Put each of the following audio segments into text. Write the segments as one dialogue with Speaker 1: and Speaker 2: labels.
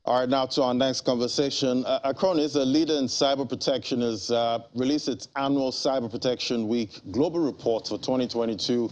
Speaker 1: All right, now to our next conversation. Acronis, a leader in cyber protection, has released its annual Cyber Protection Week global report for 2022.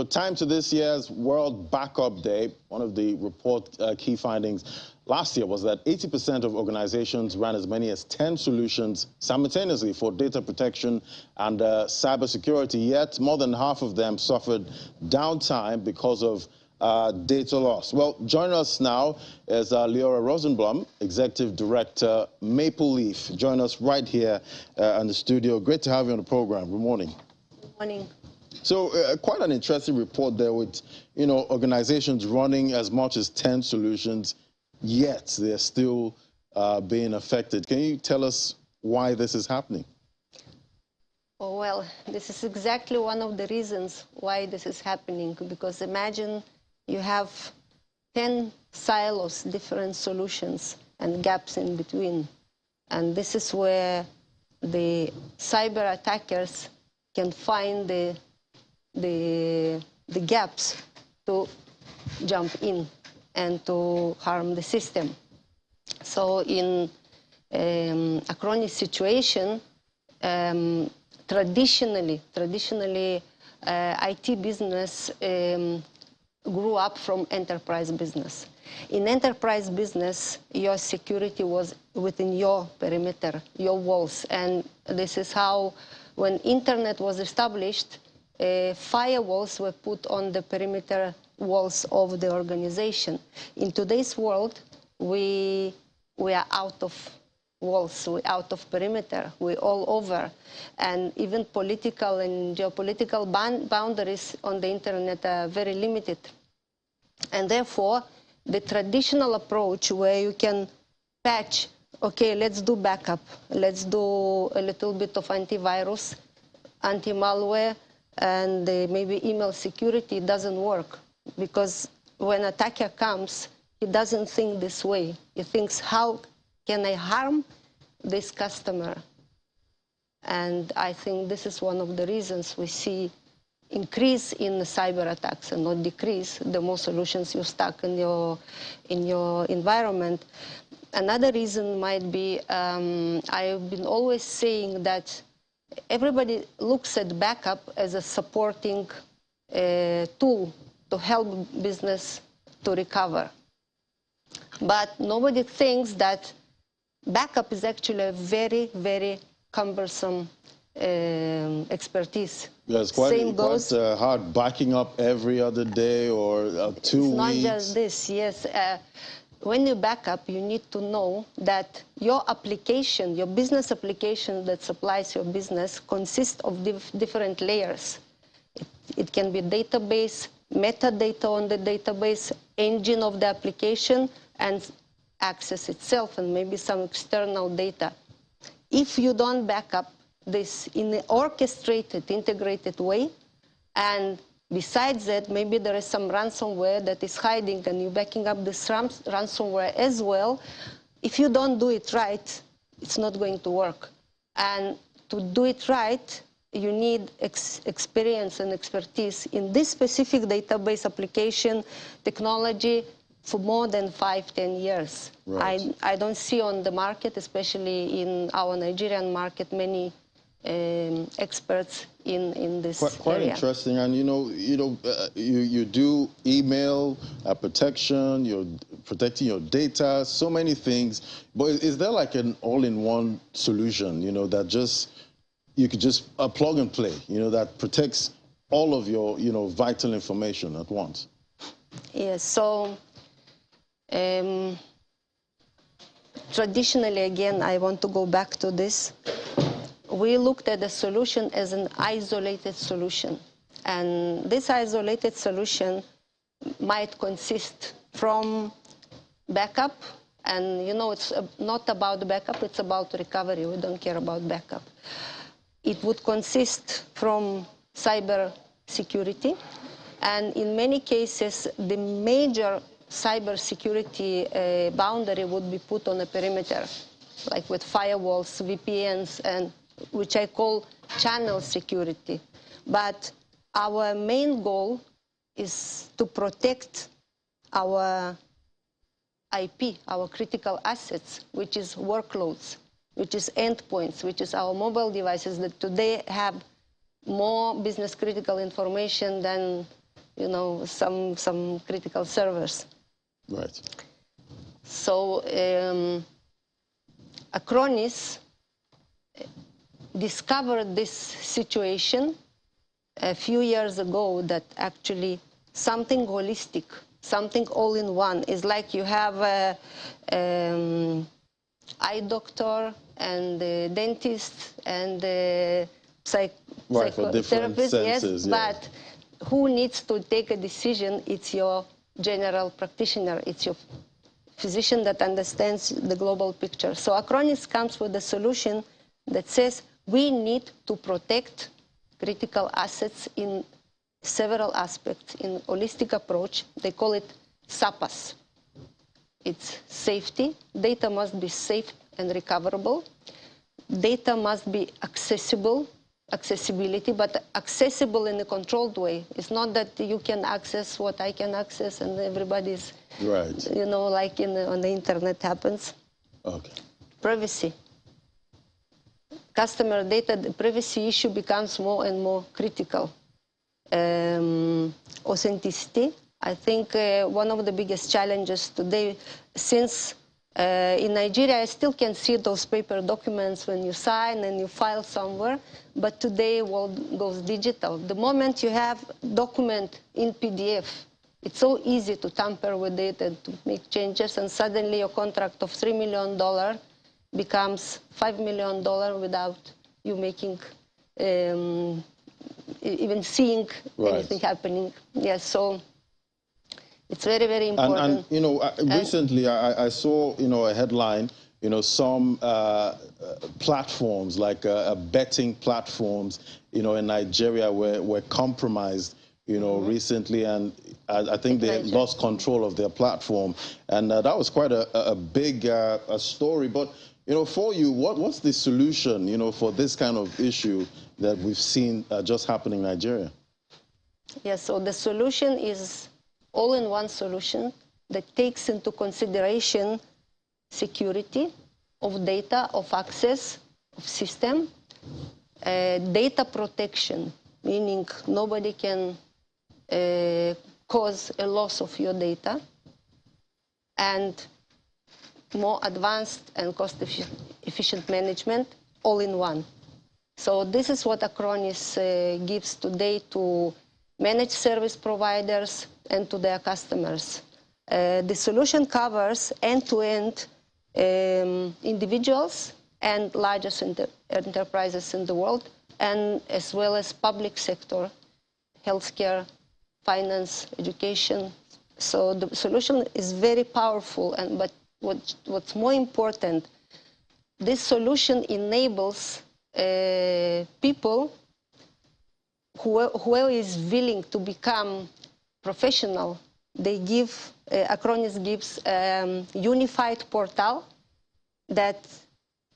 Speaker 1: Time to this year's World Backup Day. One of the report key findings last year was that 80% of organizations ran as many as 10 solutions simultaneously for data protection and cybersecurity, yet more than half of them suffered downtime because of data loss. Well, joining us now is Leora Rosenblum, Executive Director, Maple Leaf. Join us right here in the studio. Great to have you on the program. Good morning.
Speaker 2: Good morning.
Speaker 1: So quite an interesting report there with, organizations running as much as 10 solutions, yet they're still being affected. Can you tell us why this is happening?
Speaker 2: Oh, well, this is exactly one of the reasons why this is happening, because imagine you have 10 silos, different solutions, and gaps in between. And this is where the cyber attackers can find the gaps to jump in and to harm the system. So in Acronis situation, traditionally, IT business grew up from enterprise business. In enterprise business, your security was within your perimeter, your walls. And this is how, when internet was established, firewalls were put on the perimeter walls of the organization. In today's world, we are out of walls, we're out of perimeter, we're all over. And even political and geopolitical boundaries on the internet are very limited. And therefore, the traditional approach where you can patch, okay, let's do backup, let's do a little bit of antivirus, anti-malware, and maybe email security doesn't work. Because when an attacker comes, he doesn't think this way. He thinks, how can I harm this customer? And I think this is one of the reasons we see increase in the cyber attacks and not decrease the more solutions you stack in your environment. Another reason might be, I've been always saying that everybody looks at backup as a supporting tool to help business to recover. But nobody thinks that backup is actually a very, very cumbersome expertise.
Speaker 1: Yeah, it's quite hard backing up every other day or 2 weeks.
Speaker 2: It's not just this, yes. When you back up, you need to know that your application, your business application that supplies your business consists of different layers. It can be database, metadata on the database, engine of the application, and access itself, and maybe some external data. If you don't back up this in an orchestrated, integrated way, and besides that, maybe there is some ransomware that is hiding and you're backing up this ransomware as well, if you don't do it right, it's not going to work. And to do it right, you need experience and expertise in this specific database application technology for more than 5-10 years.
Speaker 1: Right.
Speaker 2: I don't see on the market, especially in our Nigerian market, many experts in this
Speaker 1: quite
Speaker 2: area.
Speaker 1: Interesting. And you do email protection, you're protecting your data, so many things. But is there like an all-in-one solution, that you could just plug and play, that protects all of your, vital information at once?
Speaker 2: Yes. So traditionally, again, I want to go back to this. We looked at the solution as an isolated solution. And this isolated solution might consist from backup. And, it's not about backup, it's about recovery. We don't care about backup. It would consist from cyber security. And in many cases, the major cyber security boundary would be put on a perimeter, like with firewalls, VPNs, and which I call channel security. But our main goal is to protect our IP, our critical assets, which is workloads, which is endpoints, which is our mobile devices that today have more business critical information than, you know, some critical servers.
Speaker 1: Right.
Speaker 2: So Acronis discovered this situation a few years ago, that actually something holistic, something all-in-one is like you have a eye doctor and a dentist and a psychotherapist,
Speaker 1: senses,
Speaker 2: yes, but who needs to take a decision? It's your general practitioner, it's your physician that understands the global picture. So Acronis comes with a solution that says we need to protect critical assets in several aspects, in holistic approach. They call it SAPAS. It's safety. Data must be safe and recoverable. Data must be accessibility, but accessible in a controlled way. It's not that you can access what I can access and everybody's,
Speaker 1: right,
Speaker 2: you know, like on the internet happens.
Speaker 1: Okay.
Speaker 2: Privacy. Customer data, the privacy issue becomes more and more critical. Authenticity. I think one of the biggest challenges today, since in Nigeria, I still can see those paper documents when you sign and you file somewhere, but today world goes digital. The moment you have document in PDF, it's so easy to tamper with it and to make changes, and suddenly your contract of $3 million becomes $5 million without you making, even seeing anything happening. Yes, so it's very, very important.
Speaker 1: And you know, recently I saw, you know, a headline, you know, some platforms like betting platforms, you know, in Nigeria were compromised, you know, recently, and I think they lost control of their platform, and that was quite a big story. But you know, for you, what's the solution, you know, for this kind of issue that we've seen just happening in Nigeria?
Speaker 2: Yes, so the solution is all-in-one solution that takes into consideration security of data, of access, of system, data protection, meaning nobody can cause a loss of your data, and more advanced and cost-efficient management, all in one. So this is what Acronis gives today to managed service providers and to their customers. The solution covers end-to-end individuals and largest enterprises in the world, and as well as public sector, healthcare, finance, education. So the solution is very powerful, but what's more important, this solution enables people who is willing to become professional. They give, Acronis gives unified portal that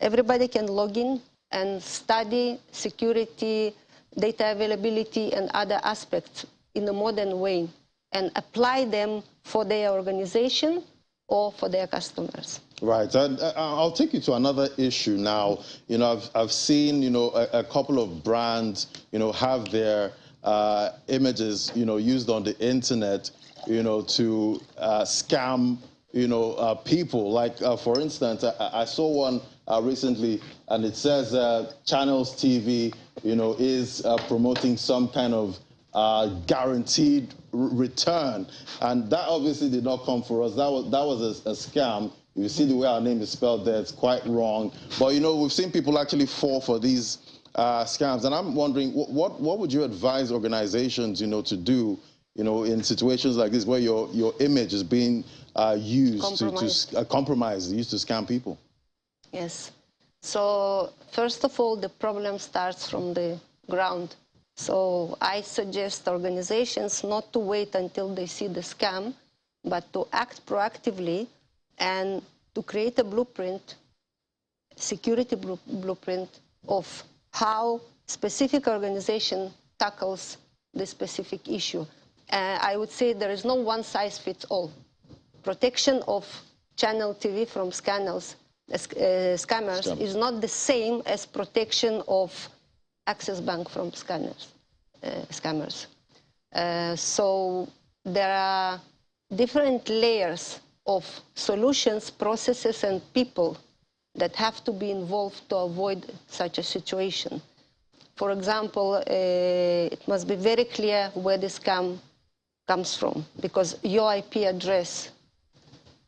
Speaker 2: everybody can log in and study security, data availability, and other aspects in a modern way, and apply them for their organization or for their customers.
Speaker 1: Right, and I'll take you to another issue now. You know, I've seen, you know, a couple of brands, you know, have their images, you know, used on the internet, you know, to scam, you know, people. Like, for instance, I saw one recently, and it says Channels TV, you know, is promoting some kind of guaranteed return, and that obviously did not come for us. That was a scam. You see the way our name is spelled there; it's quite wrong. But you know, we've seen people actually fall for these scams, and I'm wondering, what would you advise organizations, you know, to do, you know, in situations like this where your image is being used to compromise, used to scam people?
Speaker 2: Yes. So first of all, the problem starts from the ground. So I suggest organizations not to wait until they see the scam, but to act proactively and to create a blueprint, security blueprint of how specific organization tackles the specific issue. I would say there is no one size fits all. Protection of channel TV from scammers is not the same as protection of access bank from scammers. So there are different layers of solutions, processes, and people that have to be involved to avoid such a situation. For example, it must be very clear where the scam comes from, because your IP address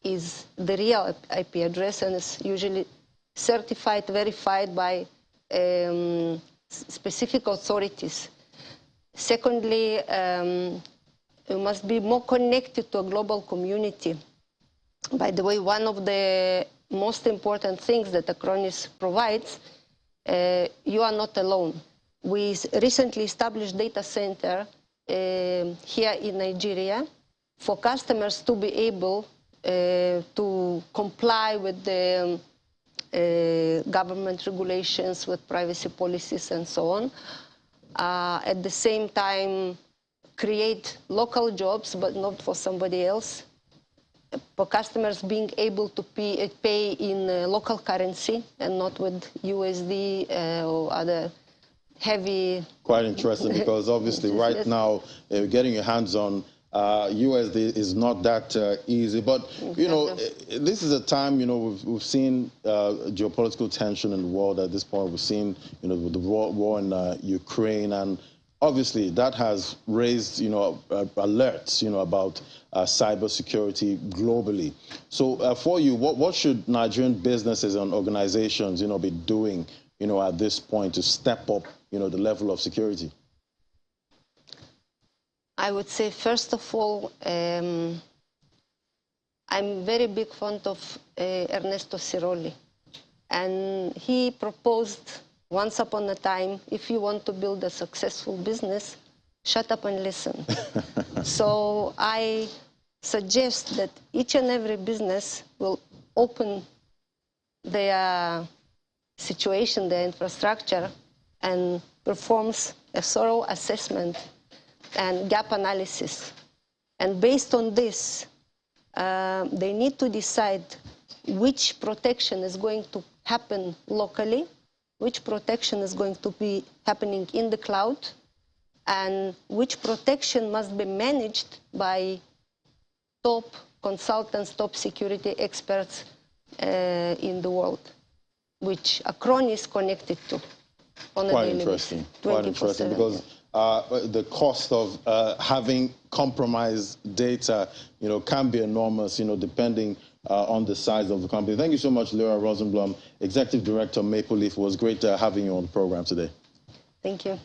Speaker 2: is the real IP address and is usually certified, verified by specific authorities. Secondly, you must be more connected to a global community. By the way, one of the most important things that Acronis provides, you are not alone. We recently established data center here in Nigeria for customers to be able to comply with the government regulations, with privacy policies and so on. At the same time, create local jobs, but not for somebody else. For customers being able to pay in local currency and not with USD or other heavy.
Speaker 1: Quite interesting, because obviously right now getting your hands on USD is not that easy. But you know, this is a time, you know, we've seen geopolitical tension in the world at this point. We've seen, you know, the war in Ukraine, and obviously that has raised, you know, alerts, you know, about cybersecurity globally. So for you, what should Nigerian businesses and organizations, you know, be doing, you know, at this point to step up, you know, the level of security?
Speaker 2: I would say, first of all, I'm very big fan of Ernesto Sirolli. And he proposed once upon a time, if you want to build a successful business, shut up and listen. So I suggest that each and every business will open their situation, their infrastructure, and performs a thorough assessment and gap analysis. And based on this, they need to decide which protection is going to happen locally, which protection is going to be happening in the cloud, and which protection must be managed by top consultants, top security experts in the world, which Acronis is connected to on a daily basis.
Speaker 1: Quite interesting, because the cost of having compromised data, you know, can be enormous, you know, depending on the size of the company. Thank you so much, Lyra Rosenblum, Executive Director, Maple Leaf. It was great having you on the program today.
Speaker 2: Thank you.